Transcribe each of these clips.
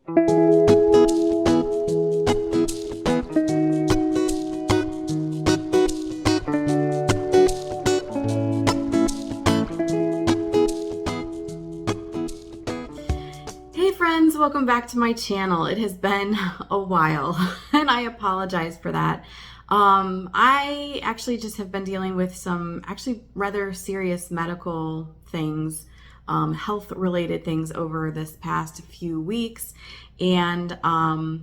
Hey friends, welcome back to my channel. It has been a while and I apologize for that. I actually just have been dealing with some actually rather serious medical things, health related things over this past few weeks. And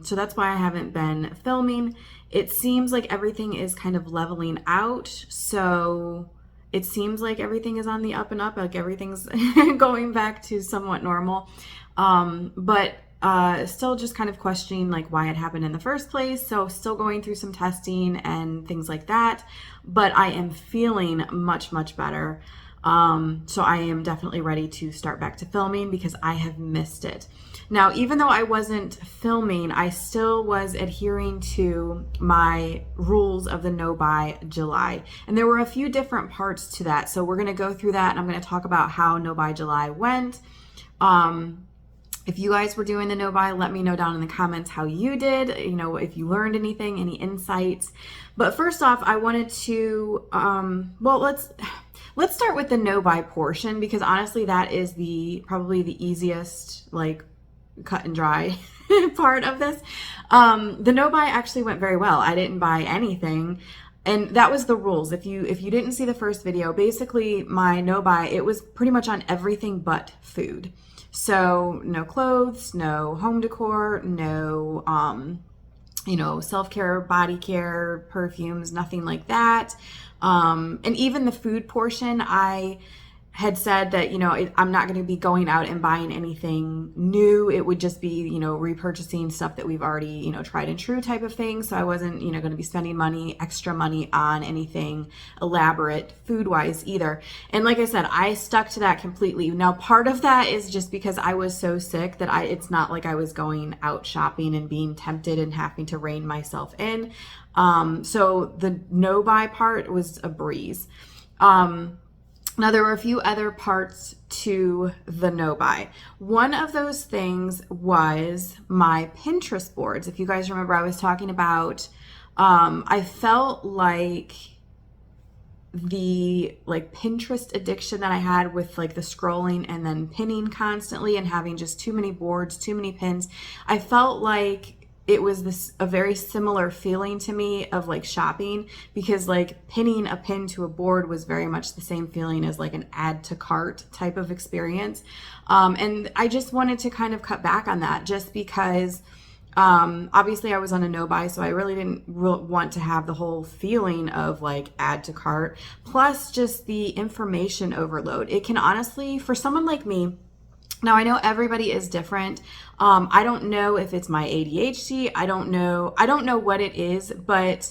so that's why I haven't been filming. It seems like everything is kind of leveling out. So it seems like everything is on the up and up, like everything's going back to somewhat normal. But still just kind of questioning like why it happened in the first place. So still going through some testing and things like that, but I am feeling much, much better. So I am definitely ready to start back to filming because I have missed it. Now, even though I wasn't filming, I still was adhering to my rules of the No Buy July. And there were a few different parts to that. So we're going to go through that and I'm going to talk about how No Buy July went. If you guys were doing the no buy, let me know down in the comments how you did, you know, if you learned anything, any insights. But first off, I wanted to, well, let's start with the no buy portion because honestly, that is probably the easiest, like cut and dry part of this. The no buy actually went very well. I didn't buy anything. And that was the rules. If you didn't see the first video, basically my no buy, it was pretty much on everything but food. So no clothes, no home decor, no, self-care, body care, perfumes, nothing like that. And even the food portion, I had said that, I'm not going to be going out and buying anything new. It would just be, repurchasing stuff that we've already, tried and true type of thing. So I wasn't, going to be spending extra money on anything elaborate food wise either. And like I said, I stuck to that completely. Now, part of that is just because I was so sick that it's not like I was going out shopping and being tempted and having to rein myself in. So the no buy part was a breeze. Now, there were a few other parts to the no buy. One of those things was my Pinterest boards. If you guys remember, I was talking about, I felt like the Pinterest addiction that I had with the scrolling and then pinning constantly and having just too many boards, too many pins. I felt like it was a very similar feeling to me of shopping because pinning a pin to a board was very much the same feeling as an add to cart type of experience. And I just wanted to kind of cut back on that just because obviously I was on a no buy, so I really didn't want to have the whole feeling of add to cart, plus just the information overload. It can honestly, for someone like me, now, I know everybody is different. I don't know if it's my ADHD. I don't know what it is, but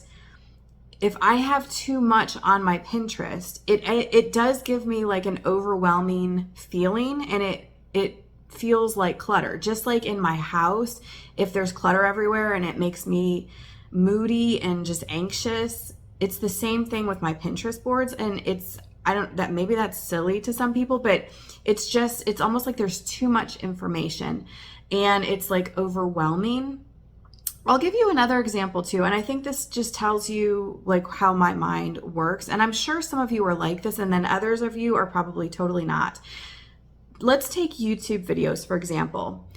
if I have too much on my Pinterest, it does give me an overwhelming feeling, and it feels like clutter. Just like in my house, if there's clutter everywhere and it makes me moody and just anxious, it's the same thing with my Pinterest boards, and maybe that's silly to some people, but it's almost like there's too much information and it's overwhelming. I'll give you another example too, and I think this just tells you how my mind works, and I'm sure some of you are like this and then others of you are probably totally not. Let's take YouTube videos, for example.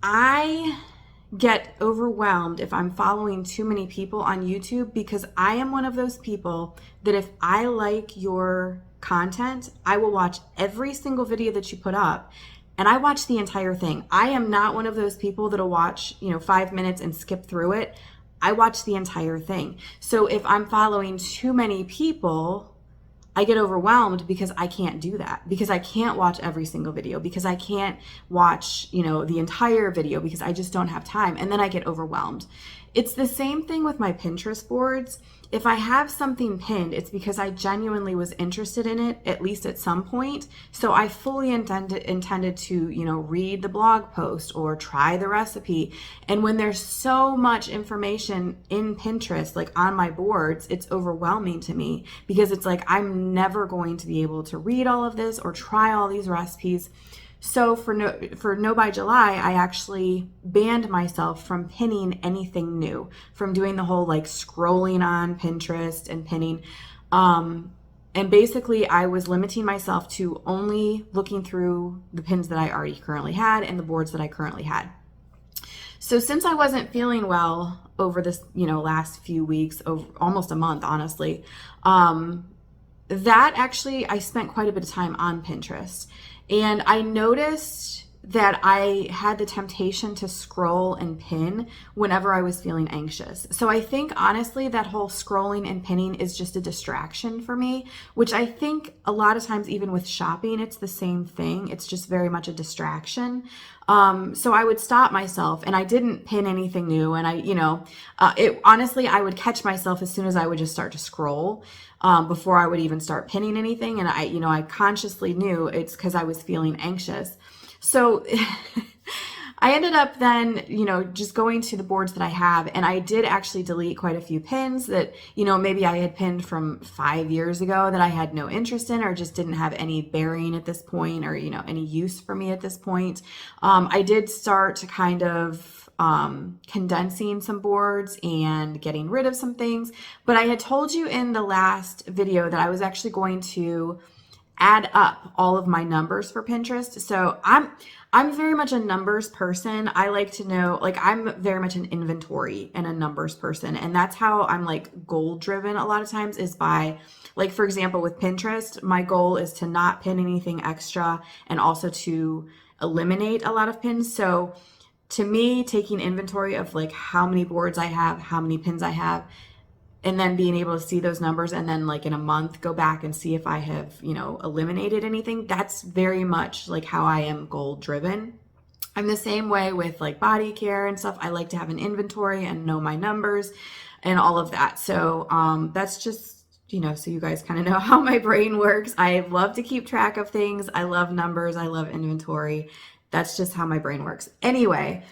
I get overwhelmed if I'm following too many people on YouTube because I am one of those people that if I like your content, I will watch every single video that you put up and I watch the entire thing. I am not one of those people that'll watch, 5 minutes and skip through it. I watch the entire thing. So if I'm following too many people, I get overwhelmed because I can't do that, because I can't watch every single video, because I can't watch, the entire video because I just don't have time. And then I get overwhelmed. It's the same thing with my Pinterest boards. If I have something pinned, it's because I genuinely was interested in it, at least at some point. So I fully intended to, read the blog post or try the recipe. And when there's so much information in Pinterest, on my boards, it's overwhelming to me because it's I'm never going to be able to read all of this or try all these recipes. So for No by July, I actually banned myself from pinning anything new, from doing the whole like scrolling on Pinterest and pinning. And basically, I was limiting myself to only looking through the pins that I already currently had and the boards that I currently had. So since I wasn't feeling well over this, last few weeks, over almost a month, honestly, that actually, I spent quite a bit of time on Pinterest. And I noticed that I had the temptation to scroll and pin whenever I was feeling anxious. So I think honestly that whole scrolling and pinning is just a distraction for me, which I think a lot of times even with shopping, it's the same thing. It's just very much a distraction. So I would stop myself and I didn't pin anything new. And honestly, I would catch myself as soon as I would just start to scroll. Before I would even start pinning anything. And I consciously knew it's because I was feeling anxious. So I ended up then, just going to the boards that I have, and I did actually delete quite a few pins that, maybe I had pinned from 5 years ago that I had no interest in or just didn't have any bearing at this point or, any use for me at this point. I did start to kind of condensing some boards and getting rid of some things, but I had told you in the last video that I was actually going to add up all of my numbers for Pinterest. So I'm very much a numbers person. I like to know, like I'm very much an inventory and a numbers person. And that's how I'm like goal driven a lot of times is by, like, for example, with Pinterest, my goal is to not pin anything extra and also to eliminate a lot of pins. So to me, taking inventory of like how many boards I have, how many pins I have, and then being able to see those numbers and then like in a month go back and see if I have, eliminated anything. That's very much like how I am goal driven. I'm the same way with like body care and stuff. I like to have an inventory and know my numbers and all of that. So that's just, so you guys kind of know how my brain works. I love to keep track of things. I love numbers. I love inventory. That's just how my brain works. Anyway,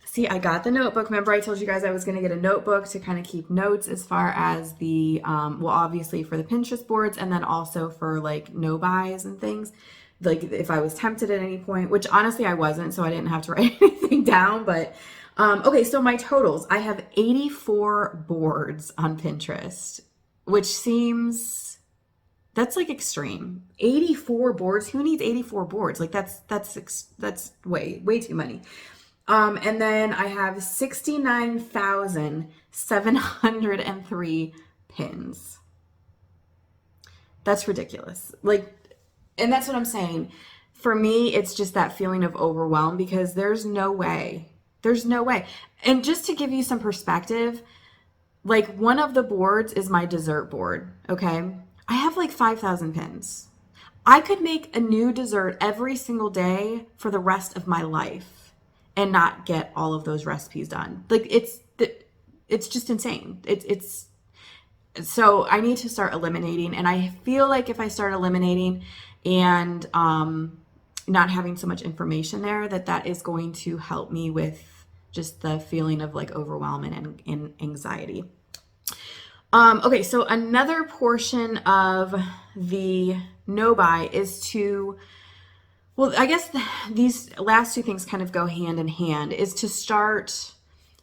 see, I got the notebook. Remember I told you guys I was going to get a notebook to kind of keep notes as far as the, obviously for the Pinterest boards and then also for like no buys and things. Like if I was tempted at any point, which honestly I wasn't, so I didn't have to write anything down. But okay, so my totals, I have 84 boards on Pinterest, which seems, that's like extreme. 84 boards? Who needs 84 boards? Like that's way too many. And then I have 69,703 pins. That's ridiculous. And that's what I'm saying. For me, it's just that feeling of overwhelm because there's no way. And just to give you some perspective, like one of the boards is my dessert board. Okay. I have like 5,000 pins. I could make a new dessert every single day for the rest of my life and not get all of those recipes done. Like it's just insane. It's so I need to start eliminating, and I feel like if I start eliminating and not having so much information there, that is going to help me with just the feeling of like overwhelm and anxiety. Okay, so another portion of the no buy is to, well, I guess these last two things kind of go hand in hand, is to start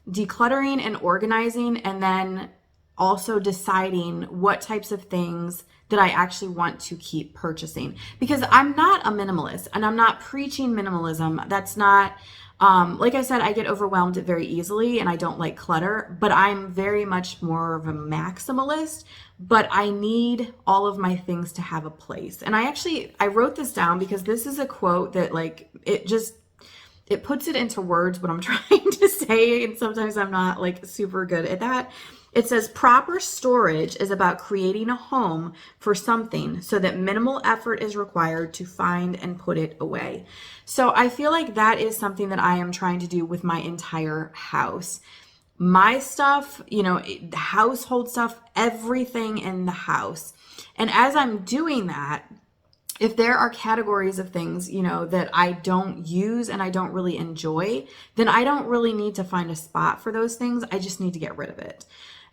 decluttering and organizing and then also deciding what types of things that I actually want to keep purchasing. Because I'm not a minimalist and I'm not preaching minimalism. That's not, like I said, I get overwhelmed very easily and I don't like clutter, but I'm very much more of a maximalist, but I need all of my things to have a place. And I wrote this down because this is a quote that like, it puts it into words what I'm trying to say. And sometimes I'm not like super good at that. It says proper storage is about creating a home for something so that minimal effort is required to find and put it away. So I feel like that is something that I am trying to do with my entire house. My stuff, the household stuff, everything in the house. And as I'm doing that, if there are categories of things, that I don't use and I don't really enjoy, then I don't really need to find a spot for those things. I just need to get rid of it.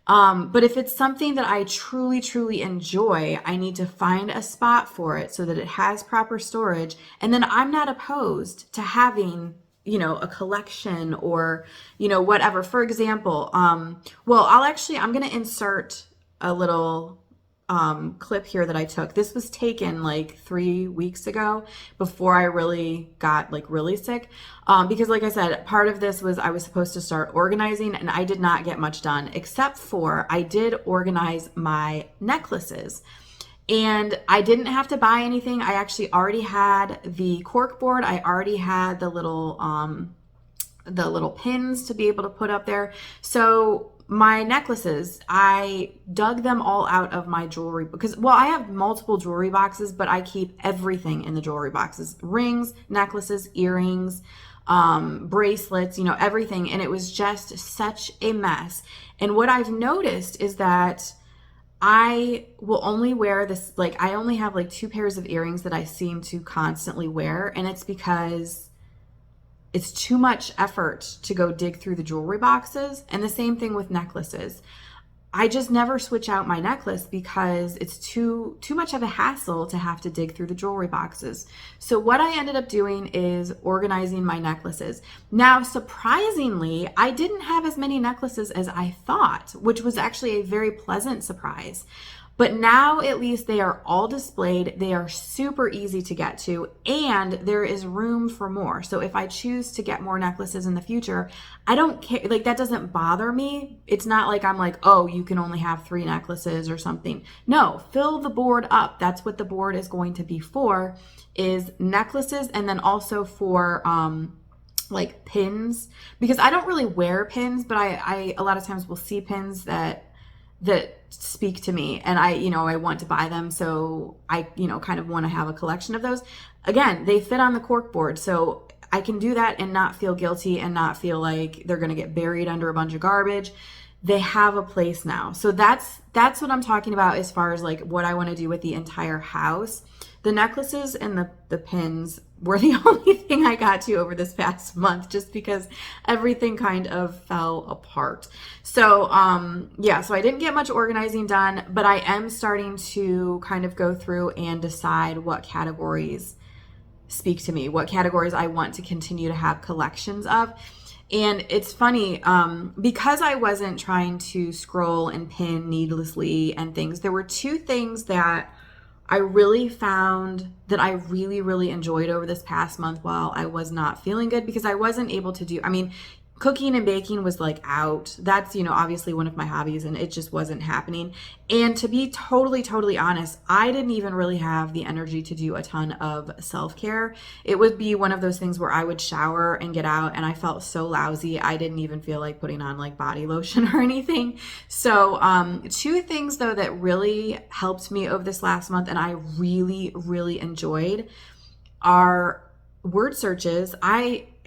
But if it's something that I truly, truly enjoy, I need to find a spot for it so that it has proper storage. And then I'm not opposed to having, a collection or, whatever. For example, well, I'm going to insert a little clip here that I took. This was taken like 3 weeks ago before I really got like really sick. Because like I said, part of this was I was supposed to start organizing and I did not get much done, except for I did organize my necklaces. And I didn't have to buy anything. I actually already had the cork board. I already had the little pins to be able to put up there. So my necklaces, I dug them all out of my jewelry because, well, I have multiple jewelry boxes, but I keep everything in the jewelry boxes: rings, necklaces, earrings, bracelets, everything. And it was just such a mess. And what I've noticed is that I will only wear this, like, I only have like 2 pairs of earrings that I seem to constantly wear. And it's because it's too much effort to go dig through the jewelry boxes. And the same thing with necklaces. I just never switch out my necklace because it's too much of a hassle to have to dig through the jewelry boxes. So what I ended up doing is organizing my necklaces. Now, surprisingly, I didn't have as many necklaces as I thought, which was actually a very pleasant surprise. But now at least they are all displayed. They are super easy to get to, and there is room for more. So if I choose to get more necklaces in the future, I don't care. Like, that doesn't bother me. It's not like I'm like, oh, you can only have 3 necklaces or something. No, fill the board up. That's what the board is going to be for, is necklaces, and then also for like pins, because I don't really wear pins, but I a lot of times will see pins that speak to me, and I want to buy them. So I, kind of want to have a collection of those. Again, they fit on the cork board, so I can do that and not feel guilty and not feel like they're going to get buried under a bunch of garbage. They have a place now. So that's what I'm talking about as far as like what I want to do with the entire house. The necklaces and the pins were the only thing I got to over this past month, just because everything kind of fell apart. So, so I didn't get much organizing done, but I am starting to kind of go through and decide what categories speak to me, what categories I want to continue to have collections of. And it's funny, because I wasn't trying to scroll and pin needlessly and things, there were 2 things that I really found that I really, really enjoyed over this past month while I was not feeling good, because I wasn't able to do, cooking and baking was like out. That's, obviously one of my hobbies, and it just wasn't happening. And to be totally, totally honest, I didn't even really have the energy to do a ton of self-care. It would be one of those things where I would shower and get out and I felt so lousy. I didn't even feel like putting on like body lotion or anything. So 2 things though that really helped me over this last month and I really, really enjoyed are word searches.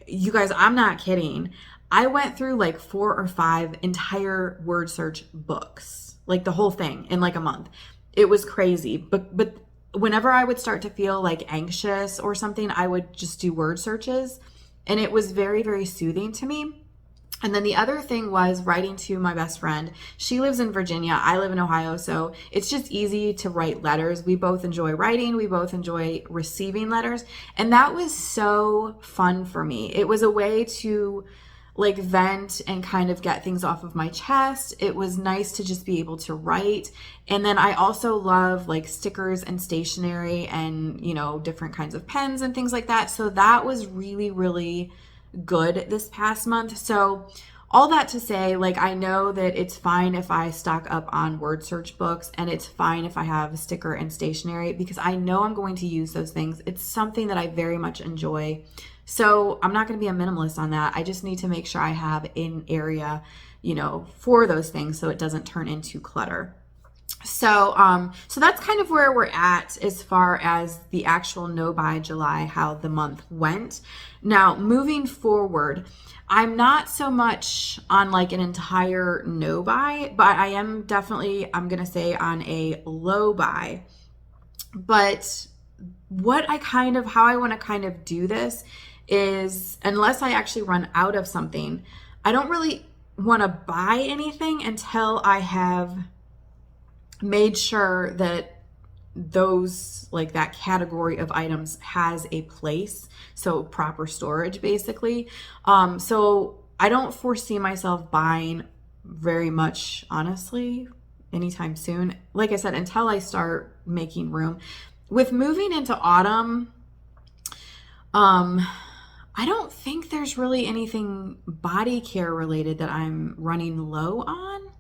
You guys, I'm not kidding. I went through like 4 or 5 entire word search books, like the whole thing in like a month. It was crazy. But whenever I would start to feel like anxious or something, I would just do word searches, and it was very, very soothing to me. And then the other thing was writing to my best friend. She lives in Virginia. I live in Ohio, so it's just easy to write letters. We both enjoy writing. We both enjoy receiving letters. And that was so fun for me. It was a way to like vent and kind of get things off of my chest. It was nice to just be able to write. And then I also love like stickers and stationery and, different kinds of pens and things like that. So that was really, really good this past month. So all that to say, like, I know that it's fine if I stock up on word search books, and it's fine if I have a sticker and stationery, because I know I'm going to use those things. It's something that I very much enjoy. So I'm not going to be a minimalist on that. I just need to make sure I have an area, for those things so it doesn't turn into clutter. So that's kind of where we're at as far as the actual No Buy July, how the month went. Now, moving forward, I'm not so much on like an entire no buy, but I am definitely, I'm going to say, on a low buy. But how I want to kind of do this is, unless I actually run out of something, I don't really want to buy anything until I have made sure that those, like that category of items has a place, so proper storage basically. So I don't foresee myself buying very much, honestly, anytime soon. Like I said, until I start making room. With moving into autumn, I don't think there's really anything body care related that I'm running low on.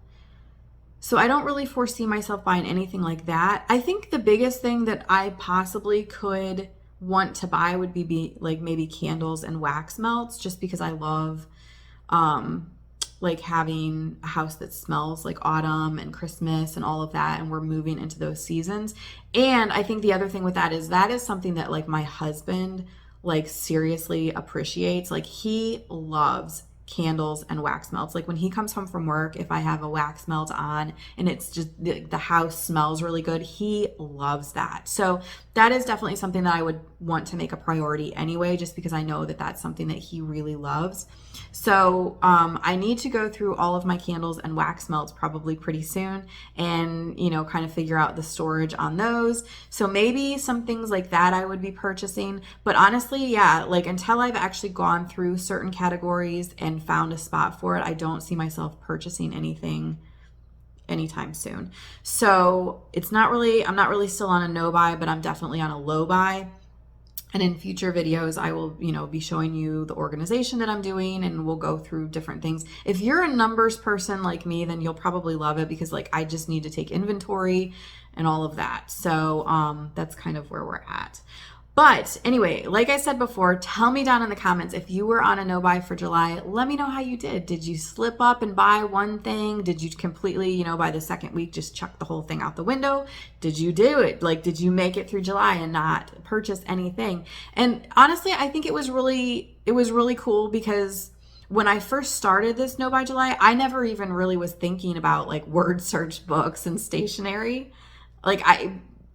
So I don't really foresee myself buying anything like that. I think the biggest thing that I possibly could want to buy would be like maybe candles and wax melts, just because I love like having a house that smells like autumn and Christmas and all of that, and we're moving into those seasons. And I think the other thing with that is something that like my husband like seriously appreciates. Like he loves candles and wax melts. Like when he comes home from work, if I have a wax melt on and it's just the house smells really good, he loves that. So that is definitely something that I would want to make a priority anyway, just because I know that that's something that he really loves. So I need to go through all of my candles and wax melts probably pretty soon, and kind of figure out the storage on those. So maybe some things like that I would be purchasing. But honestly, yeah, like until I've actually gone through certain categories and found a spot for it, I don't see myself purchasing anything anytime soon. So I'm not really still on a no buy, but I'm definitely on a low buy. And in future videos, I will, be showing you the organization that I'm doing, and we'll go through different things. If you're a numbers person like me, then you'll probably love it, because like I just need to take inventory and all of that. So that's kind of where we're at. But anyway, like I said before, tell me down in the comments if you were on a no buy for July. Let me know how you did. Did you slip up and buy one thing? Did you completely, by the second week, just chuck the whole thing out the window? Did you do it? Like, did you make it through July and not purchase anything? And honestly, I think it was really cool, because when I first started this No Buy July, I never even really was thinking about like word search books and stationery. Like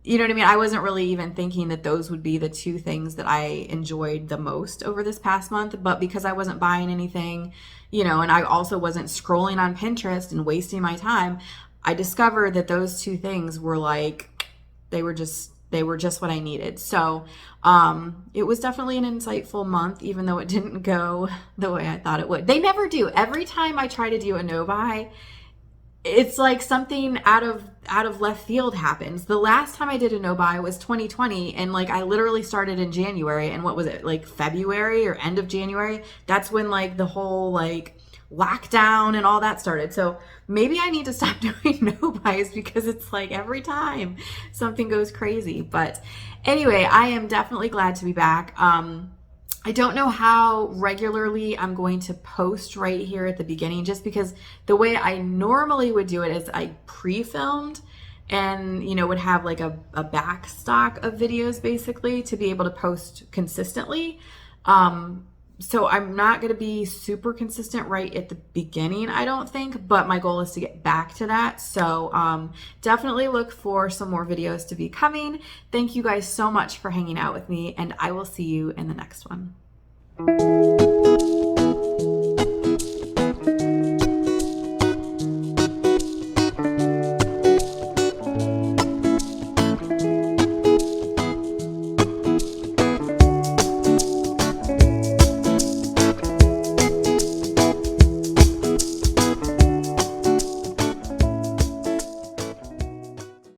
you know what I mean? I wasn't really even thinking that those would be the two things that I enjoyed the most over this past month. But because I wasn't buying anything, and I also wasn't scrolling on Pinterest and wasting my time, I discovered that those two things were like, they were just what I needed. So it was definitely an insightful month, even though it didn't go the way I thought it would. They never do. Every time I try to do a no buy, it's like something out of left field happens. The last time I did a no buy was 2020, and like I literally started in January, and what was it, like February or end of January? That's when like the whole like lockdown and all that started. So maybe I need to stop doing no buys, because it's like every time something goes crazy. But anyway, I am definitely glad to be back. I don't know how regularly I'm going to post right here at the beginning, just because the way I normally would do it is I pre-filmed and, would have like a back stock of videos basically to be able to post consistently. So I'm not going to be super consistent right at the beginning, I don't think, but my goal is to get back to that. So definitely look for some more videos to be coming. Thank you guys so much for hanging out with me, and I will see you in the next one.